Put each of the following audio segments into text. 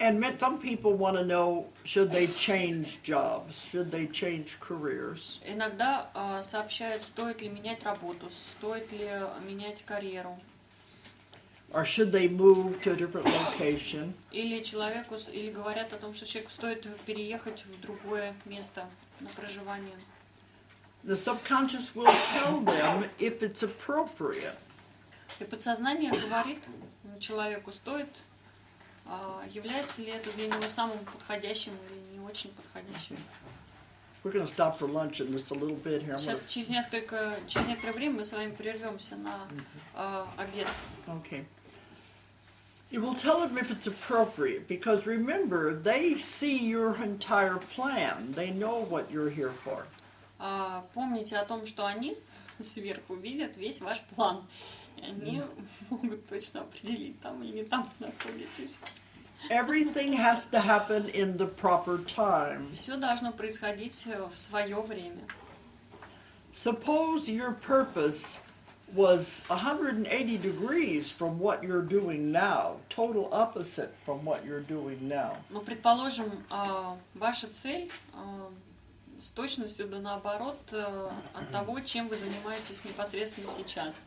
And some people want to know, should they change jobs? Should they change careers? Иногда сообщают, стоит ли менять работу, стоит ли менять карьеру. Or should they move to a different location? Или человеку, или говорят о том, что человеку стоит переехать в другое место на проживание. The subconscious will tell them if it's appropriate. И подсознание говорит человеку, стоит, является ли это для него самым подходящим или не очень подходящим. We're going to stop for lunch in just a little bit here. Сейчас через некоторое время мы с вами прервемся на обед. Okay. You will tell them if it's appropriate, because remember, they see your entire plan. They know what you're here for. Помните о том, что они сверху видят весь ваш план. И они могут точно определить, там или не там находитесь. Everything has to happen in the proper time. Все должно происходить в свое время. Suppose your purpose was 180 degrees from what you're doing now, total opposite from what you're doing now. Но, предположим, ваша цель с точностью да наоборот от того, чем вы занимаетесь непосредственно сейчас.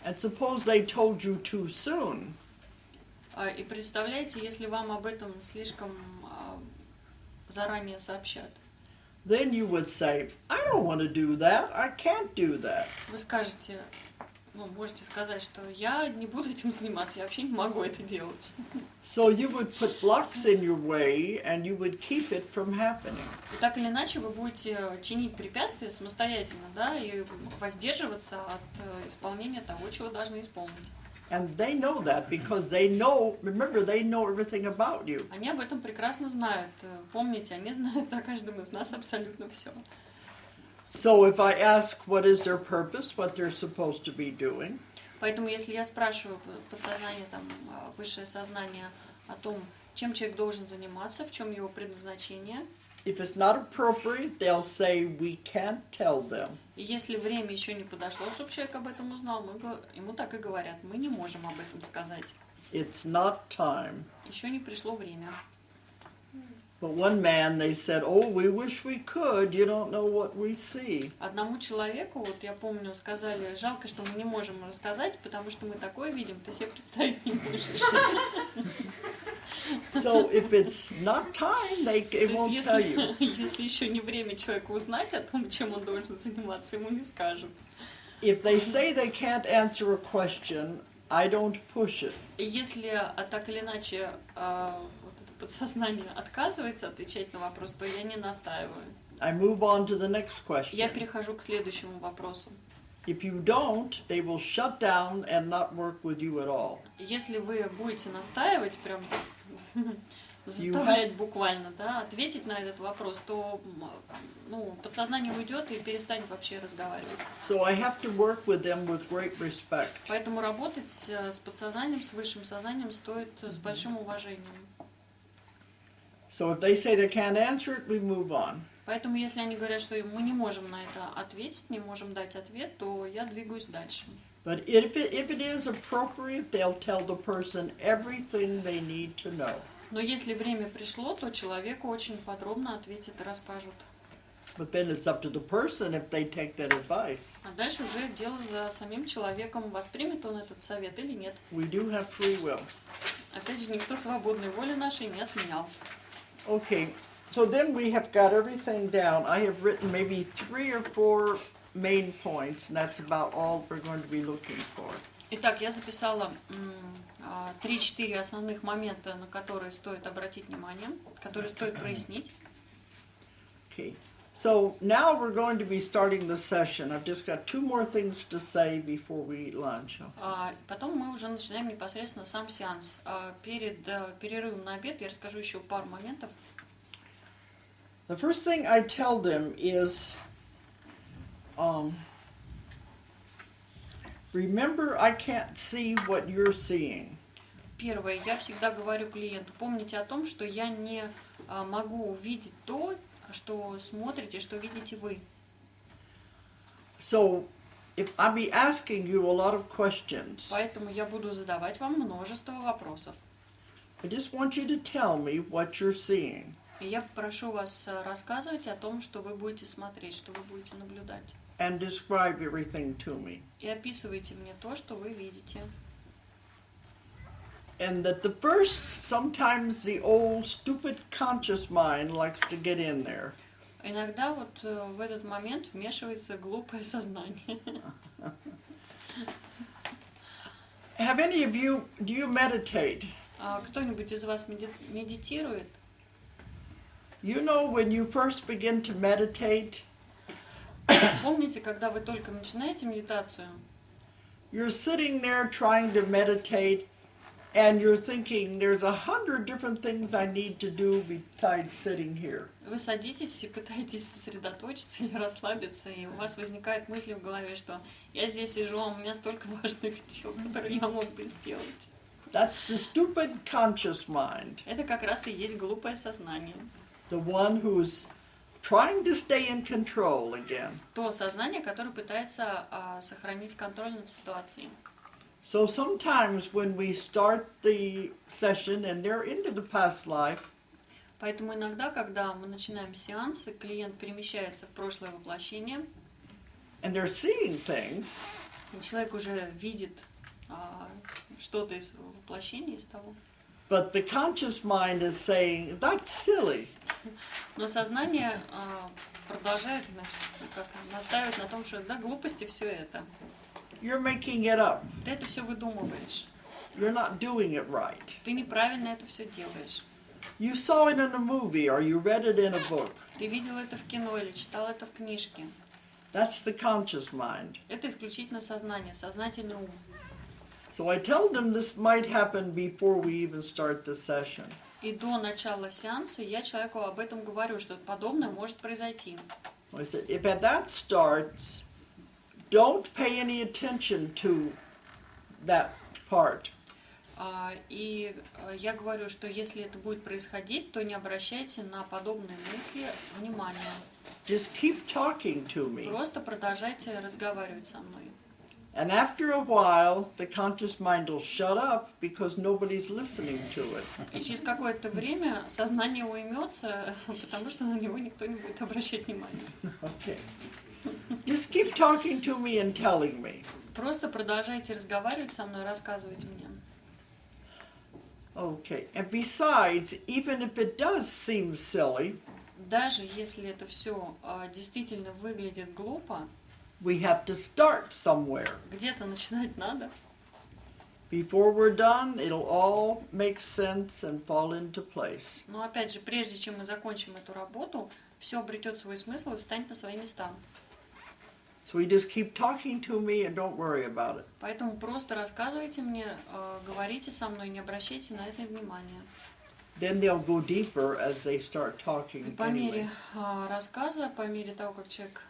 And suppose they told you too soon. И представляете, если вам об этом слишком заранее сообщат. Then you would say, I don't want to do that. I can't do that. Вы скажете, можете сказать, что я не буду этим заниматься, я вообще не могу это делать. So you would put blocks in your way and you would keep it from happening. И так или иначе вы будете чинить препятствия самостоятельно, да, и воздерживаться от исполнения того, чего должны исполнить. And they know that because they know, remember, they know everything about you. Они об этом прекрасно знают. Помните, они знают о каждом из нас абсолютно все. So if I ask what is their purpose, what they're supposed to be doing, Поэтому, если я спрашиваю подсознание, там, высшее сознание о том, чем человек должен заниматься, в чем его предназначение, if it's not appropriate, they'll say, we can't tell them. и если время еще не подошло, чтобы человек об этом узнал, ему так и говорят, мы не можем об этом сказать. It's not time. Еще не пришло время. But one man, they said, oh, we wish we could. You don't know what we see. Одному человеку, вот я помню, сказали, жалко, что мы не можем рассказать, потому что мы такое видим, ты себе представить не можешь. So if it's not time, they won't tell you. Если еще не время человеку узнать о том, чем он должен заниматься, ему не скажут. If they say they can't answer a question, I don't push it. И если так или иначе вот это подсознание отказывается отвечать на вопрос, то я не настаиваю. I move on to the next Я question. перехожу к следующему вопросу. If you don't, they will shut down and not work with you at all. Если вы будете настаивать, прям заставлять буквально, да, ответить на этот вопрос, то подсознание уйдет и перестанет вообще разговаривать. So I have to work with them with great respect. Поэтому работать с подсознанием, с высшим сознанием стоит с большим уважением. So if they say they can't answer it, we move on. Поэтому если они говорят, что мы не можем на это ответить, не можем дать ответ, то я двигаюсь дальше. But if it is appropriate, they'll tell the person everything they need to know. Но если время пришло, то человеку очень подробно ответят и расскажут. But then it's up to the person if they take that advice. А дальше уже дело за самим человеком, воспримет он этот совет или нет. We do have free will. Опять же, никто свободной воли нашей не отменял. Okay, so then we have got everything down. I have written maybe 3 or 4 main points, and that's about all we're going to be looking for. Итак, я записала 3-4 основных момента, на которые стоит обратить внимание, которые стоит прояснить. Okay, so now we're going to be starting the session. I've just got 2 more things to say before we eat lunch. Потом мы уже начинаем непосредственно сам сеанс. Перед перерывом на обед я расскажу еще пару моментов. The first thing I tell them is, remember, I can't see what you're seeing. Первое, я всегда говорю клиенту, помните о том, что я не могу увидеть то, что смотрите, что видите вы. So, if I'll be asking you a lot of questions, Поэтому я буду задавать вам множество вопросов. I just want you to tell me what you're seeing. И я прошу вас рассказывать о том, что вы будете смотреть, что вы будете наблюдать. And describe everything to me. И описывайте мне то, что вы видите. And that the first, sometimes the old stupid conscious mind likes to get in there. Иногда вот в этот момент вмешивается глупое сознание. Have any of you, do you meditate? Кто-нибудь из вас медитирует? You know when you first begin to meditate, Помните, когда вы только начинаете медитацию, you're sitting there trying to meditate and you're thinking there's 100 different things I need to do besides sitting here. вы садитесь и пытаетесь сосредоточиться или расслабиться, и у вас возникают мысли в голове, что я здесь сижу, а у меня столько важных дел, которые я мог бы сделать. That's the stupid conscious mind, Это как раз и есть глупое сознание. the one who's trying to stay in control again. То сознание, которое пытается сохранить контроль над ситуацией. So sometimes when we start the session and they're into the past life, Поэтому иногда, когда мы начинаем сеанс, и клиент перемещается в прошлое воплощение, and they're seeing things, и человек уже видит что-то из воплощения, из того. but the conscious mind is saying, that's silly. Но сознание продолжает, значит, настаивать на том, что да, глупости все это. You're making it up. Ты это все выдумываешь. You're not doing it right. Ты неправильно это все делаешь. You saw it in a movie or you read it in a book. Ты видел это в кино или читал это в книжке. That's the conscious mind. Это исключительно сознание, сознательный ум. So I tell them this might happen before we even start the session. И до начала сеанса я человеку об этом говорю, что подобное может произойти. I said, if that starts, don't pay any attention to that part. И я говорю, что если это будет происходить, то не обращайте на подобные мысли внимания. Just keep talking to me. Просто продолжайте разговаривать со мной. And after a while, the conscious mind will shut up because nobody's listening to it. И через какое-то время сознание уймется, потому что на него никто не будет обращать внимания. Okay. Just keep talking to me and telling me. Просто продолжайте разговаривать со мной, рассказывать мне. Okay. And besides, even if it does seem silly, Даже если это все действительно выглядит глупо, we have to start somewhere. где-то начинать надо. Before we're done, it'll all make sense and fall into place. Но опять же, прежде чем мы закончим эту работу, все обретет свой смысл и встанет на свои места. So we just keep talking to me and don't worry about it. Поэтому просто рассказывайте мне, говорите со мной, не обращайте на это внимания. Then they'll go deeper as they start И talking по anyway. мере рассказа, по мере того, как человек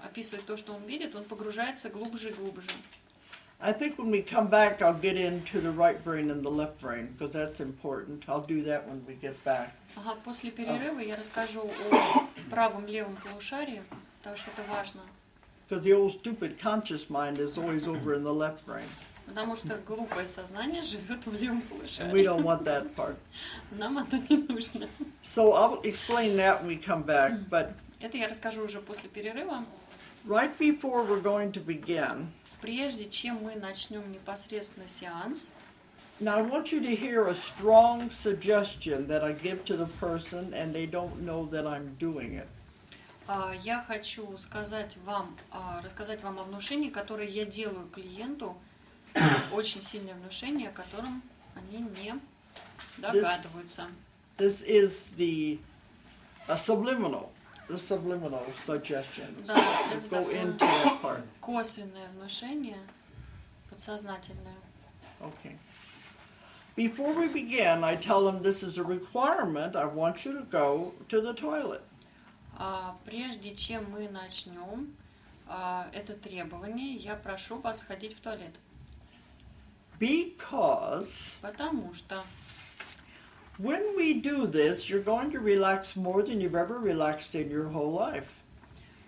описывает то, что он видит, он погружается глубже и глубже. I think when we come back, I'll get into the right brain and the left brain because that's important. I'll do that when we get back. Ага, после перерыва я расскажу о правом левом полушарии, потому что это важно. Because the old stupid conscious mind is always over in the left brain. Потому что глупое сознание живет в левом And we полушарии. don't want that part. Нам это не нужно. So I'll explain that when we come back. But Это я расскажу уже после перерыва. right before we're going to begin, Прежде чем мы начнем непосредственно сеанс, now I want you to hear a strong suggestion that I give to the person and they don't know that I'm doing it. я хочу рассказать вам о внушении, которое я делаю клиенту. Очень сильное внушение, о котором они не догадываются. This is the subliminal suggestions. Да, это Go такое into that part. косвенное внушение, подсознательное. Okay. Before we begin, I tell them this is a requirement. I want you to go to the toilet. Прежде чем мы начнем это требование, я прошу вас сходить в туалет. Because Потому что when we do this, you're going to relax more than you've ever relaxed in your whole life.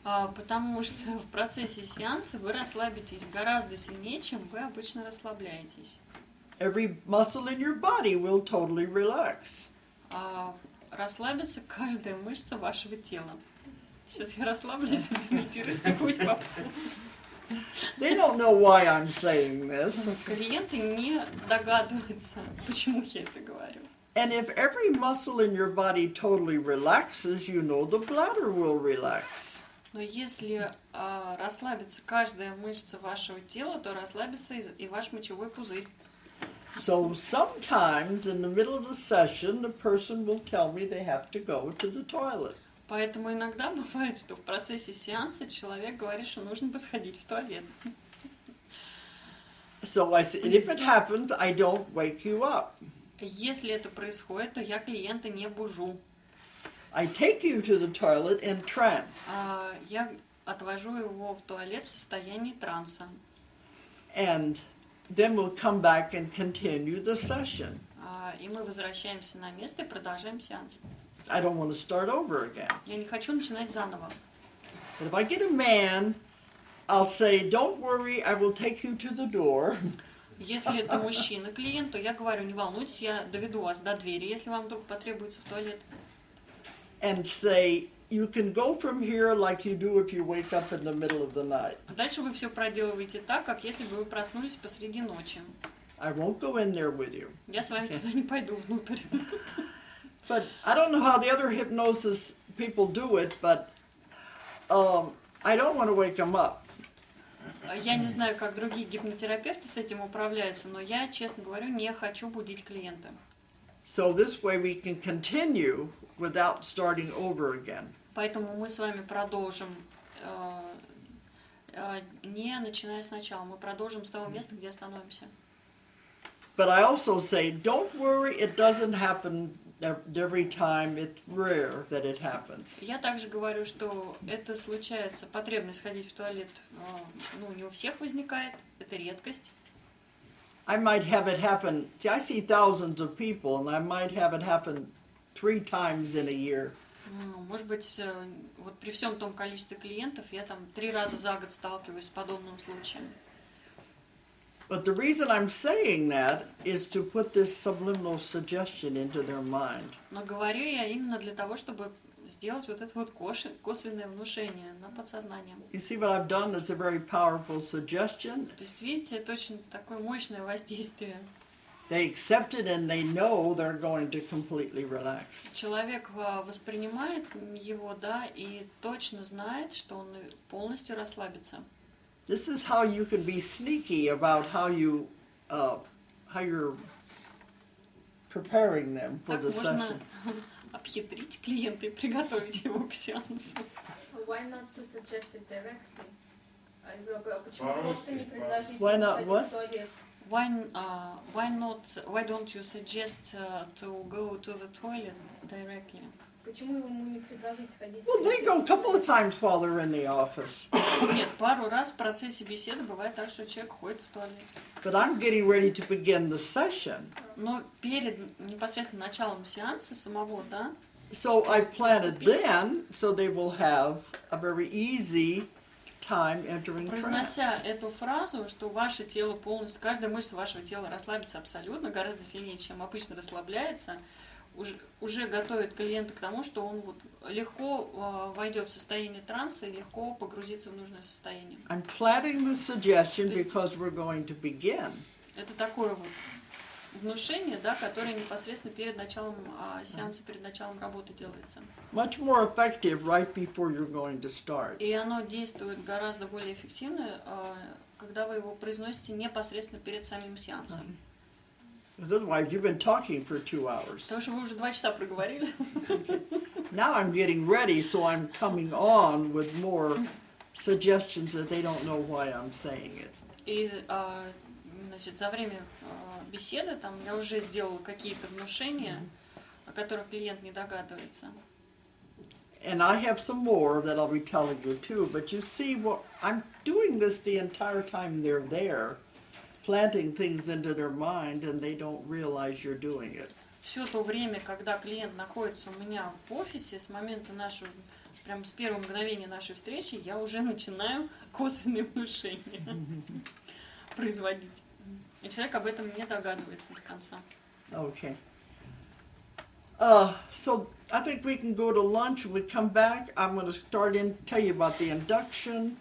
Потому что в процессе сеанса вы расслабитесь гораздо сильнее, чем вы обычно расслабляетесь. every muscle in your body will totally relax. Расслабится каждая мышца вашего тела. Сейчас я расслаблюсь, извините, растекусь по полу. They don't know why I'm saying this. Клиенты не догадываются, почему я это говорю. And if every muscle in your body totally relaxes, you know the bladder will relax. Но если расслабится каждая мышца вашего тела, то расслабится и ваш мочевой пузырь. So sometimes in the middle of the session, the person will tell me they have to go to the toilet. Поэтому иногда бывает, что в процессе сеанса человек говорит, что нужно бы сходить в туалет. So I say, if it happens, I don't wake you up. Если это происходит, то я клиента не бужу. I take you to the toilet in trance. Я отвожу его в туалет в состоянии транса. And then we'll come back and continue the session. И мы возвращаемся на место и продолжаем сеанс. I don't want to start over again. Я не хочу начинать заново. But if I get a man, I'll say, don't worry, I will take you to the door. Если это мужчина, клиент, то я говорю, не волнуйтесь, я доведу вас до двери, если вам вдруг потребуется в туалет. And say, you can go from here like you do if you wake up in the middle of the night. А дальше вы все проделываете так, как если бы вы проснулись посреди ночи. I won't go in there with you. Я с вами туда не пойду внутрь. But I don't know how the other hypnosis people do it, but I don't want to wake them up. Я не знаю, как другие гипнотерапевты с этим управляются, но я, честно говорю, не хочу будить клиента. So this way we can continue without starting over again. Поэтому мы с вами продолжим, не начиная сначала, мы продолжим с того места, где остановимся. But I also say, don't worry, it doesn't happen every time. It's rare that it happens. Я также говорю, что это случается, потребность ходить в туалет, не у всех возникает, это редкость. I might have it happen. See, I see thousands of people, and I might have it happen 3 times in a year. Может быть, вот при всем том количестве клиентов я там 3 раза за год сталкиваюсь с подобным случаем. But the reason I'm saying that is to put this subliminal suggestion into their mind. Но говорю я именно для того, чтобы сделать вот это вот косвенное внушение на подсознание. You see what I've done is a very powerful suggestion. То есть, видите, это очень такое мощное воздействие. They accept it and they know they're going to completely relax. Человек воспринимает его, да, и точно знает, что он полностью расслабится. This is how you can be sneaky about how you're preparing them for Так the можно session. обхитрить клиента и приготовить его к сеансу. Why not to suggest it directly? Почему просто не предложить Why not сходить what? в туалет? Why don't you suggest to go to the toilet directly? Почему ему не предложить сходить? Well, they go a couple of times while they're in the office. Нет, пару раз в процессе беседы бывает так, что человек ходит в туалет. But I'm getting ready to begin the session. Но перед непосредственно началом сеанса самого, да, So I planted then so they will have a very easy time entering trance. произнося эту фразу, что ваше тело полностью, каждая мышца вашего тела расслабится абсолютно, гораздо сильнее, чем обычно расслабляется, уже готовит клиента к тому, что он вот легко войдет в состояние транса и легко погрузится в нужное состояние. I'm planting the suggestion because we're going to begin. Это такое вот внушение, да, которое непосредственно перед началом сеанса, перед началом работы делается. Much more effective right before you're going to start. И оно действует гораздо более эффективно, когда вы его произносите непосредственно перед самим сеансом. Because otherwise you've been talking for 2 hours. Потому что вы уже 2 часа проговорили. Now I'm getting ready, so I'm coming on with more suggestions that they don't know why I'm saying it. И, значит, за время беседы там я уже сделала какие-то внушения, о которых клиент не догадывается. And I have some more that I'll be telling you too, but you see what I'm doing this the entire time they're there, planting things into their mind and they don't realize you're doing it. Все то время, когда клиент находится у меня в офисе, с момента нашего, прям с первого мгновения нашей встречи, я уже начинаю косвенные внушения производить. И человек об этом не догадывается до конца. Okay. So I think we can go to lunch. When we come back, I'm going to tell you about the induction.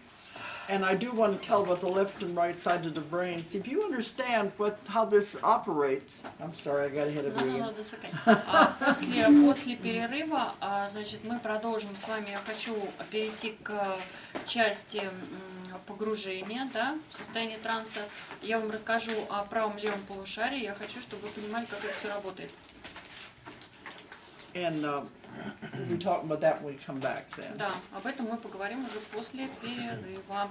And I do want to tell about the left and right side of the brain. See if you understand how this operates. I'm sorry, I got ahead of you. No, that's okay. После перерыва, значит, мы продолжим с вами. Я хочу перейти к части погружения, да, в состояние транса. Я вам расскажу о правом-левом полушарии. Я хочу, чтобы вы понимали, как это все работает. And we'll be talking about that when we come back then. Да, об этом мы поговорим уже после перерыва.